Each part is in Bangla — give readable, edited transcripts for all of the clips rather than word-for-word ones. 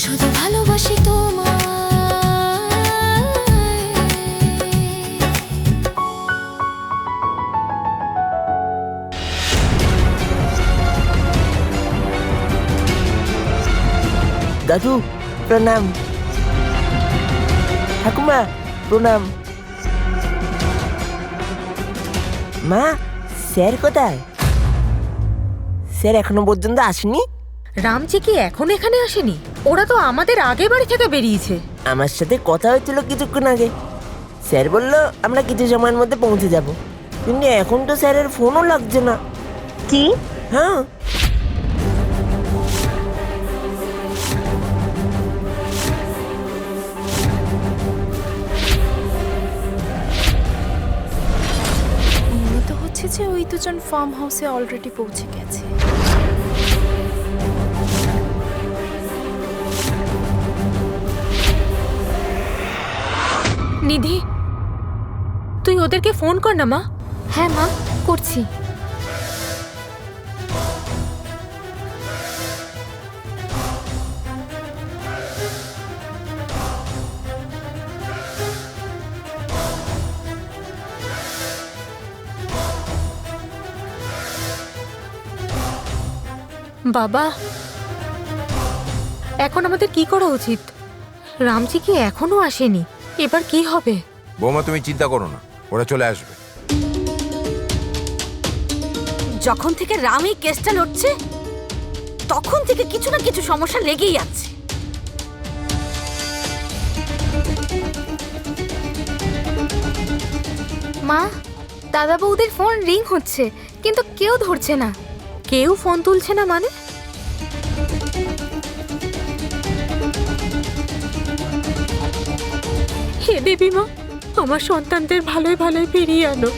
শুধু ভালোবাসি তোমায়। দাদু প্রণাম, ঠাকুমা প্রণাম। মা, স্যার কোথায়? স্যার এখনো পর্যন্ত আসেনি? রামজি কি এখন এখানে আসেনি? ওরা তো আমাদের আগে বাড়ি থেকে বেরিয়েছে। আমার সাথে কথা হয়েছিল কিছুক্ষণ আগে। স্যার বলল আমরা কিছু সময়ের মধ্যে পৌঁছে যাব, কিন্তু এখন তো স্যারের ফোনও লাগছে না। কি? হ্যাঁ, মনে তো হচ্ছে যে ওই দুজন ফার্ম হাউসে অলরেডি পৌঁছে গেছে। নিধি, তুই ওদেরকে ফোন কর না মা। হ্যাঁ মা, করছি। বাবা, এখন আমাদের কি করা উচিত? রামজি কি এখনো আসেনি? এবার কি হবে? বৌমা তুমি চিন্তা করো না, ওরা চলে আসবে। যখন থেকে রাম এই কেসটা লড়ছে তখন থেকে কিছু না কিছু সমস্যা লেগেই আছে। মা, দাদা বৌদির ফোন রিং হচ্ছে, কিন্তু কেউ ধরছে না। কেউ ফোন তুলছে না মানে? হে দেবী মা, আমার সন্তানদের ভালোই ভালোই ফিরিয়ে আনো।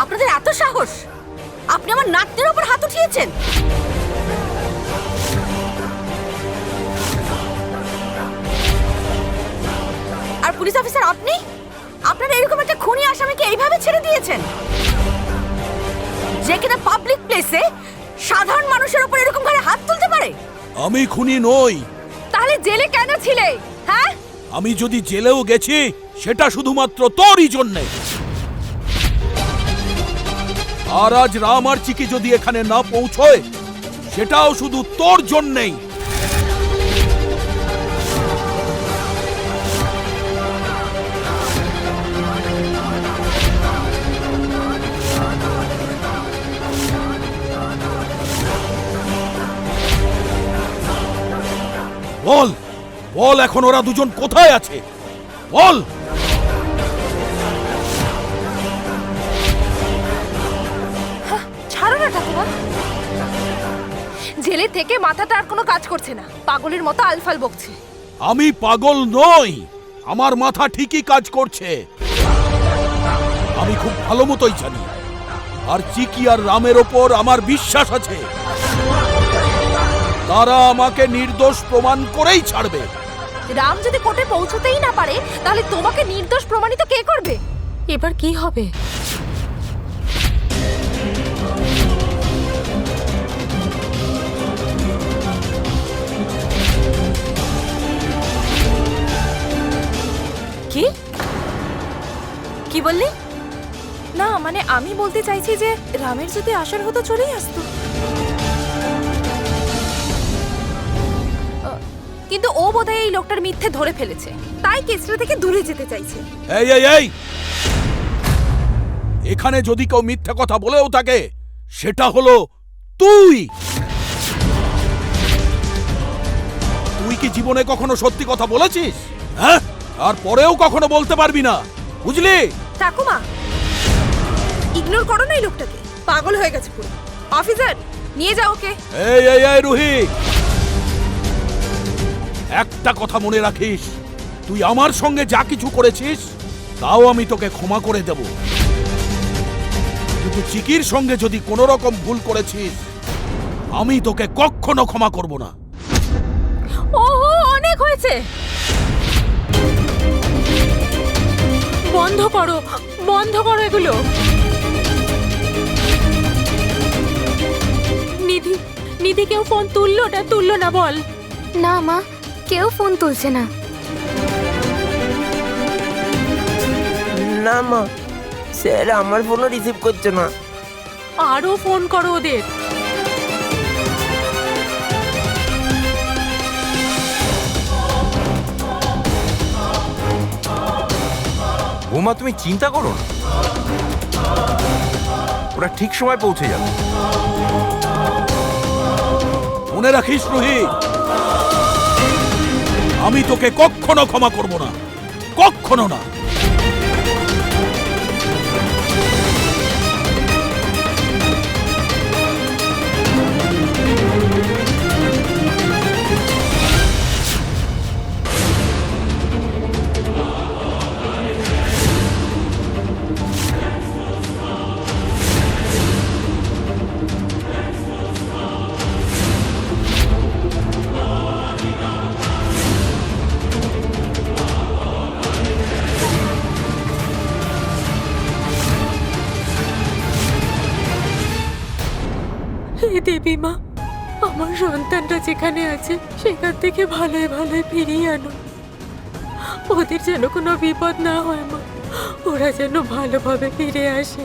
আপনাদের এত সাহস, আপনি আমার নাতনির উপর হাত উঠিয়েছেন। আর পুলিশ অফিসার আপনি, আপনারা এরকম একটা খুনি আসামিকে এইভাবে ছেড়ে দিয়েছেন, যে কিনা পাবলিক প্লেসে সাধারণ মানুষের উপর এরকম ভাবে হাত তুলতে পারে। আমি খুনি নই। তাহলে জেলে কেন ছিলে? হ্যাঁ, আমি যদি জেলেও গেছি সেটা শুধুমাত্র তোরই জন্যে। আর আজ রাম আর চিকি যদি এখানে না পৌঁছয় সেটাও শুধু তোর জন্যেই। বল বল, এখন ওরা দুজন কোথায় আছে? বল। ছাড়ো না ঠাকুমা, জেলে থেকে মাথাটা আর কোনো কাজ করছে না, পাগলের মতো আলফাল বকছে। আমি পাগল নই, আমার মাথা ঠিকই কাজ করছে। আমি খুব ভালো মতোই জানি, আর চিকি আর রামের ওপর আমার বিশ্বাস আছে। তারা আমাকে নির্দোষ প্রমাণ করেই ছাড়বে। রাম যদি কোর্টে পৌঁছতেই না পারে তাহলে তোমাকে নির্দোষ প্রমাণিত কে করবে? এবার কি হবে? আমি বলতে চাইছি যে রামের যদি আসার হতো চলেই আসতো। কিন্তু ও বোধহয় এই লোকটার মিথ্যে ধরে ফেলেছে, তাই কেসটা থেকে দূরে যেতে চাইছে। এই এই এই এখানে যদি কেউ মিথ্যা কথা বলেও থাকে সেটা হলো তুই। তুই কি জীবনে কখনো সত্যি কথা বলেছিস? হ্যাঁ, আর পরেও কখনো বলতে পারবি না, বুঝলি? ঠাকুমা, ইগনোর করো না এই লোকটাকে, পাগল হয়ে গেছে পুরো। অফিসার, নিয়ে যাও ওকে। এই এই এই রুহি, একটা কথা মনে রাখিস, তুই আমার সঙ্গে যা কিছু করেছিস তাও আমি তোকে ক্ষমা করে দেব, কিন্তু চিকির সঙ্গে যদি কোনো রকম ভুল করেছিস আমি তোকে কখনো ক্ষমা করব না। ওহো, অনেক হয়েছে, বন্ধ করো, বন্ধ করো এগুলো। নিধি, নিধি কেউ ফোন তুললো না বল। না মা, কেউ ফোন তুলছে না। না মা, স্যার আমার ফোনও রিসিভ করছে না। আরো ফোন করো ওদের। বৌমা তুমি চিন্তা করো না, ওরা ঠিক সময় পৌঁছে যাবে। মনে রাখিস রুহি, আমি তোকে কখনো ক্ষমা করব না, কখনো না। হে দেবী মা, আমার সন্তানটা যেখানে আছে সেখান থেকে ভালোই ভালোই ফিরিয়ে আনো। ওদের যেন কোনো বিপদ না হয় মা, ওরা যেন ভালোভাবে ফিরে আসে।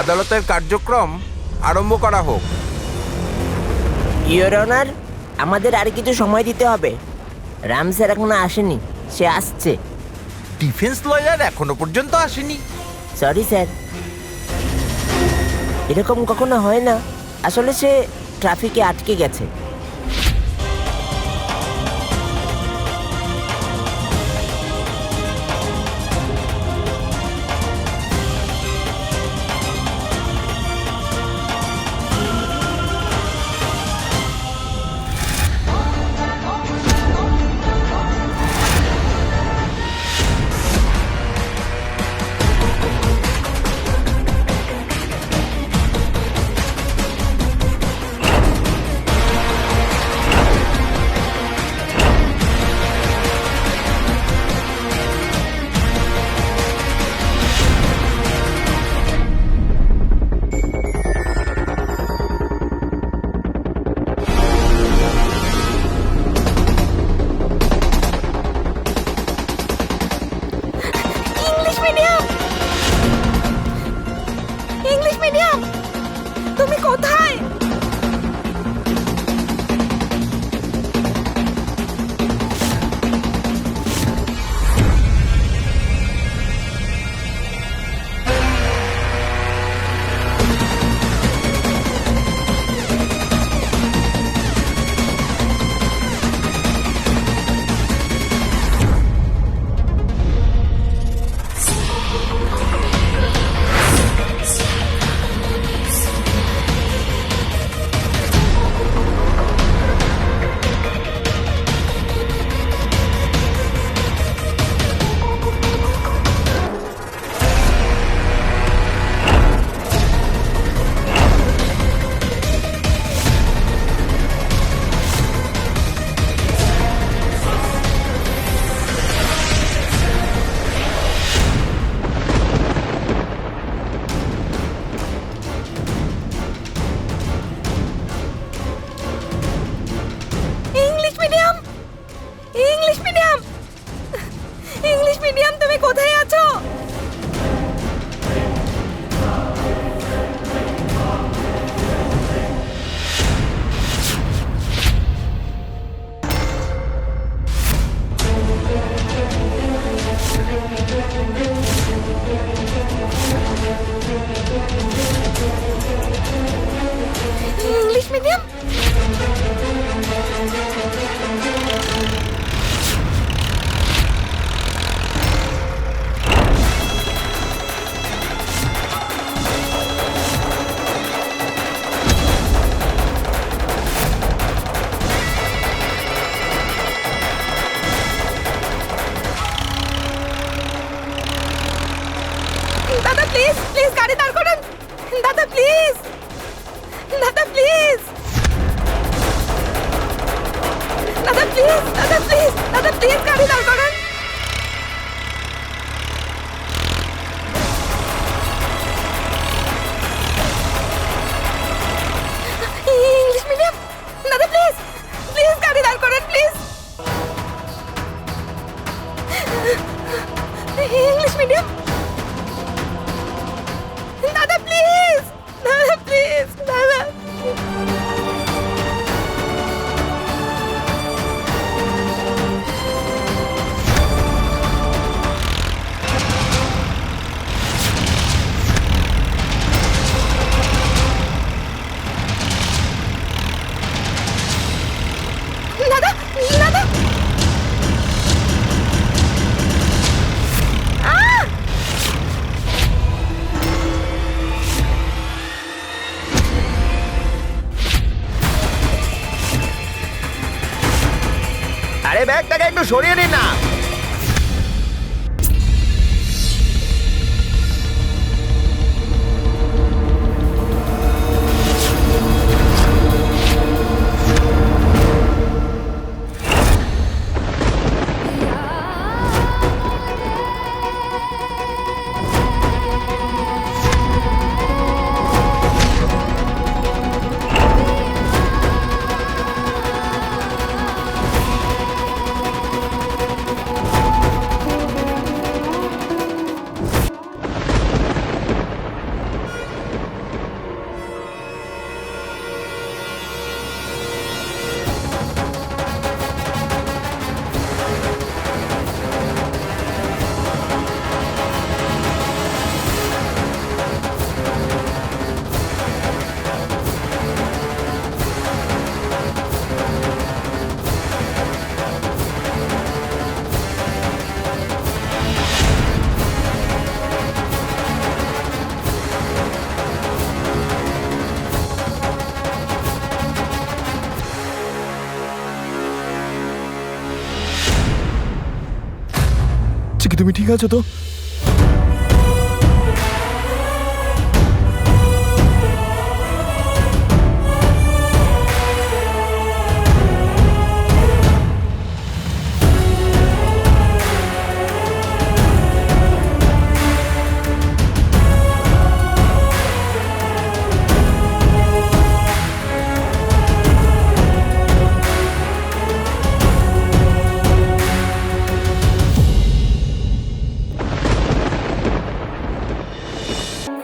আদালতের কার্যক্রম আরম্ভ করা হোক। ইওর অনার, আমাদের আর কিছু সময় দিতে হবে। রাম স্যার এখনো আসেনি, সে আসছে। ডিফেন্স লয়ার এখনো পর্যন্ত আসেনি। সরি স্যার, এরকম কখনো হয় না। আসলে সে ট্রাফিকে আটকে গেছে। ইংলিশ মিডিয়াম, ইংলিশ মিডিয়াম, তুমি কোথায়? English medium, English medium, English medium, তুমি কোথায় আছো? ইংলিশ মিডিয়াম, দাদা প্লিজ, প্লিজ গাড়ি দাঁড় করেন। দাদা প্লিজ, দাদা প্লিজ, দাদা প্লিজ, দাদা প্লিজ, দাদা প্লিজ গাড়ি দাঁড় করেন। ইংলিশ মিডিয়াম, দাদা প্লিজ, প্লিজ গাড়ি দাঁড় করেন প্লিজ। ইংলিশ মিডিয়াম, দাদা প্লিজ, দাদা প্লিজ, দাদা। দাদা, দাদা, আরে ব্যাগটাকে একটু সরিয়ে নিন না। কি তুমি ঠিক আছো তো?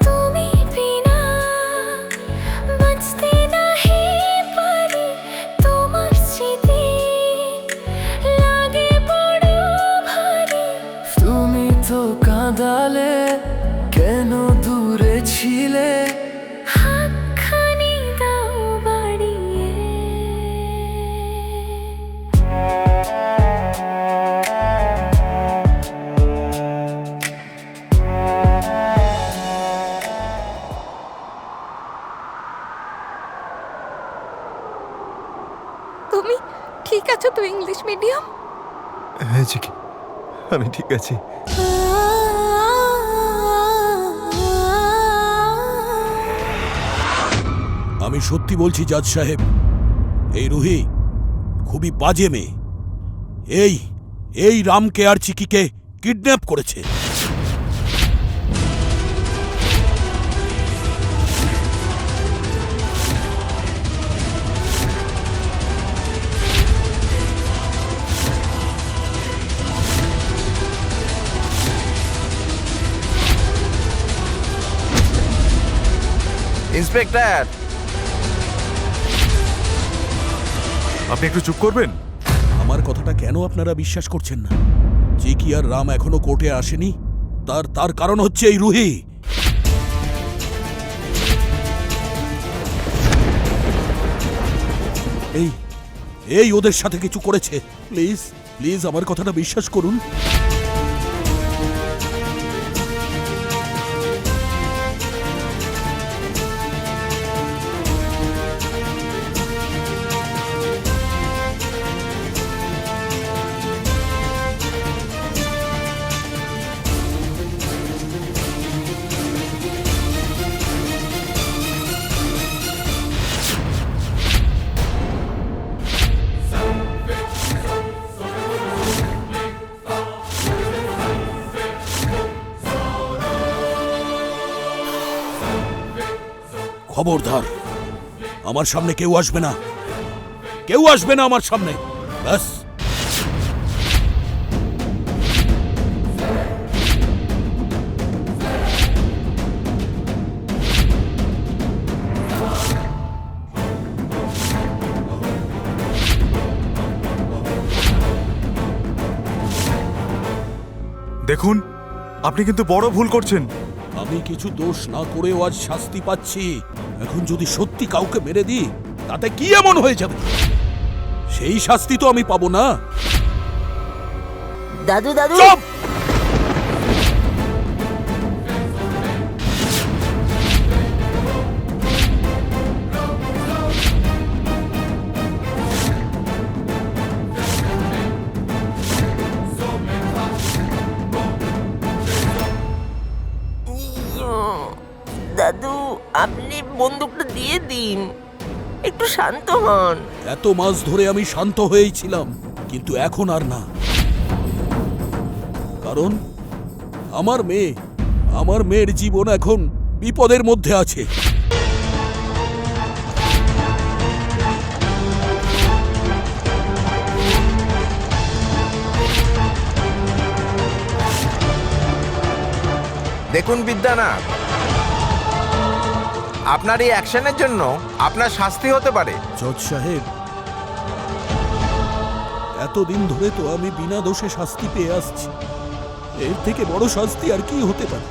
তুমি বিনা বাঁচতে নাহি পারি, তোমার স্মৃতি লাগে বড় ভারী। তুমি তো কাঁদালে, কেন দূরে ছিলে? হাতখানি দাও বাড়িয়ে। তুমি ঠিক আছো তো ইংলিশ মিডিয়াম? হ্যাঁ চিকি, আমি ঠিক আছি। আমি সত্যি বলছি জাজ সাহেব, এই রুহি খুবই বাজে মেয়ে। এই এই রামকে আর চিকিকে কিডন্যাপ করেছে। ইন্সপেক্টর, আপনি একটু চুপ করবেন? আমার কথাটা কেন আপনারা বিশ্বাস করছেন না? চিকি আর রাম এখনো কোর্টে আসেনি, তার কারণ হচ্ছে এই রুহি। এই এই ওদের সাথে কিছু করেছে। প্লিজ প্লিজ আমার কথাটা বিশ্বাস করুন। খবরদার, আমার সামনে কেউ আসবে না, কেউ আসবে না আমার সামনে, ব্যাস। দেখুন, আপনি কিন্তু বড় ভুল করছেন। আমি কিছু দোষ না করেও আজ শাস্তি পাচ্ছি। এখন যদি সত্যি কাউকে মেরে দিই, তাতে কি এমন হয়ে যাবে? সেই শাস্তি তো আমি পাবো না। দাদু দাদু চুপ! দাদু, আপনি বন্দুকটা দিয়ে দিন, একটু শান্ত হন। এত মাস ধরে আমি শান্ত হয়েই ছিলাম, কিন্তু এখন আর না। কারণ আমার মেয়ের জীবন এখন বিপদের মধ্যে আছে। দেখুন বিদ্যানাথ, আপনার এই অ্যাকশনের জন্য আপনার শাস্তি হতে পারে। জজ সাহেব, এতদিন ধরে তো আমি বিনা দোষে শাস্তি পেয়ে আসছি, এর থেকে বড় শাস্তি আর কি হতে পারে?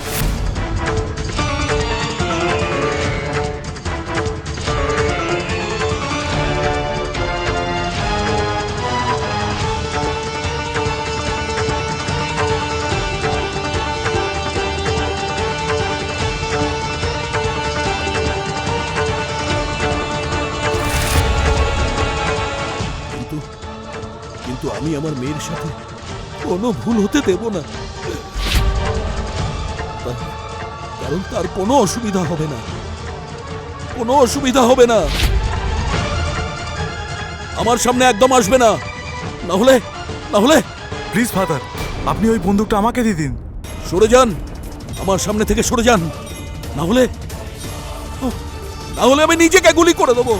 কিন্তু আমি আমার মেয়ের সাথে কোনো ভুল হতে দেব না। ফাদার, কারণ তার কোনো অসুবিধা হবে না, কোনো অসুবিধা হবে না। আমার সামনে একদম আসবে না, না হলে প্লিজ ফাদার, আপনি ওই বন্দুকটা আমাকে দিয়ে দিন। সরে যান, আমার সামনে থেকে সরে যান, না হলে আমি নিজেকে গুলি করে দেবো।